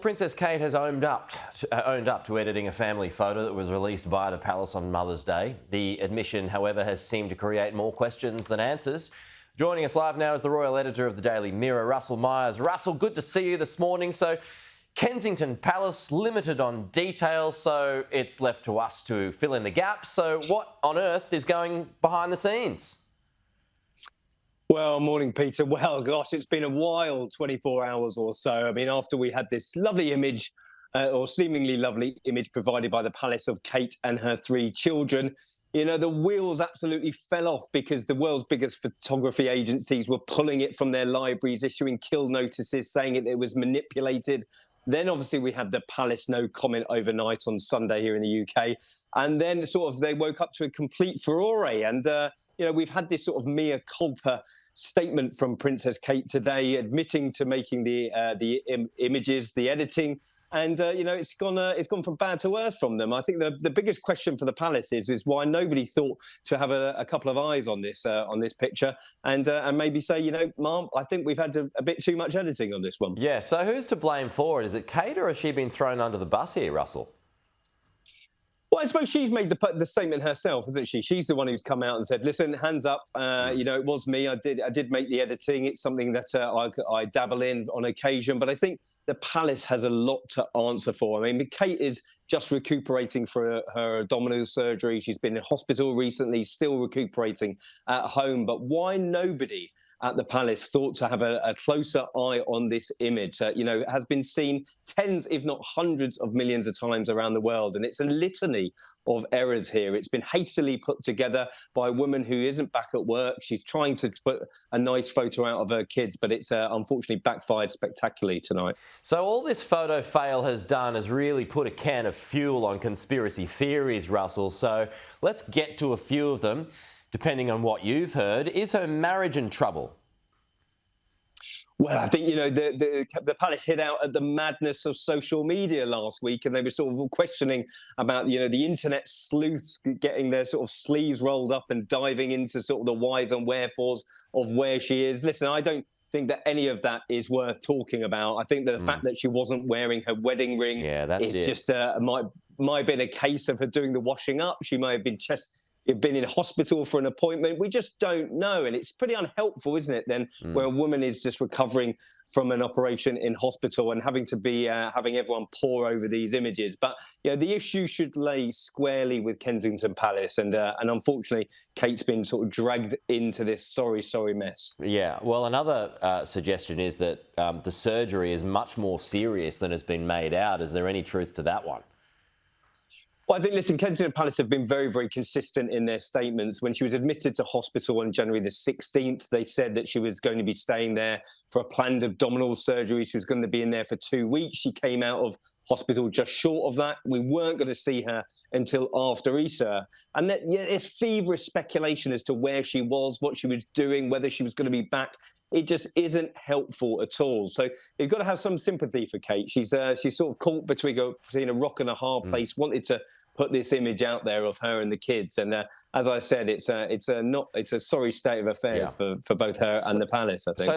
Princess Kate has owned up to editing a family photo that was released by the palace on Mother's Day. The admission, however, has seemed to create more questions than answers. Joining us live now is the royal editor of the Daily Mirror, Russell Myers. Russell, good to see you this morning. So, Kensington Palace, limited on details, so it's left to us to fill in the gaps. So, what on earth is going behind the scenes? Well, morning, Peter. Well, gosh, it's been a wild 24 hours or so. I mean, after we had this lovely image, or seemingly lovely image provided by the palace of Kate and her three children, you know, the wheels absolutely fell off because the world's biggest photography agencies were pulling it from their libraries, issuing kill notices, saying it was manipulated. Then, obviously, we had the palace no comment overnight on Sunday here in the UK. And then sort of they woke up to a complete furore. And, you know, we've had this sort of mea culpa statement from Princess Kate today, admitting to making the images, the editing. And, you know, it's gone from bad to worse from them. I think the biggest question for the palace is why nobody thought to have a couple of eyes on this picture and maybe say, you know, Mom, I think we've had a bit too much editing on this one. Yeah, so who's to blame for it? Is it Kate or has she been thrown under the bus here, Russell? Well, I suppose she's made the statement herself, hasn't she? She's the one who's come out and said, "Listen, hands up. You know, it was me. I did make the editing. It's something that I dabble in on occasion." But I think the palace has a lot to answer for. I mean, Kate is just recuperating for her abdominal surgery. She's been in hospital recently, still recuperating at home. But why nobody at the palace thought to have a closer eye on this image? You know, it has been seen tens, if not hundreds of millions of times around the world. And it's a litany of errors here. It's been hastily put together by a woman who isn't back at work. She's trying to put a nice photo out of her kids, but it's unfortunately backfired spectacularly tonight. So all this photo fail has done is really put a can of fuel on conspiracy theories, Russell. So let's get to a few of them. Depending on what you've heard, is her marriage in trouble? Well, I think, you know, the palace hit out at the madness of social media last week, and they were sort of questioning about, you know, the internet sleuths getting their sort of sleeves rolled up and diving into sort of the whys and wherefores of where she is. Listen, I don't think that any of that is worth talking about. I think that the fact that she wasn't wearing her wedding ring is just might have been a case of her doing the washing up. She may have been in hospital for an appointment. We just don't know. And it's pretty unhelpful, isn't it, then, where a woman is just recovering from an operation in hospital and having to be having everyone pore over these images. But, you know, the issue should lay squarely with Kensington Palace. And unfortunately, Kate's been sort of dragged into this sorry mess. Yeah, well, another suggestion is that the surgery is much more serious than has been made out. Is there any truth to that one? Well, I think, listen, Kensington Palace have been very, very consistent in their statements. When she was admitted to hospital on January the 16th, they said that she was going to be staying there for a planned abdominal surgery. She was going to be in there for 2 weeks. She came out of hospital just short of that. We weren't going to see her until after Easter. And that, yeah, it's feverish speculation as to where she was, what she was doing, whether she was going to be back. It just isn't helpful at all. So you've got to have some sympathy for Kate. She's sort of caught between a rock and a hard place. Wanted to put this image out there of her and the kids, and as I said, it's a sorry state of affairs for both her and the palace, I think.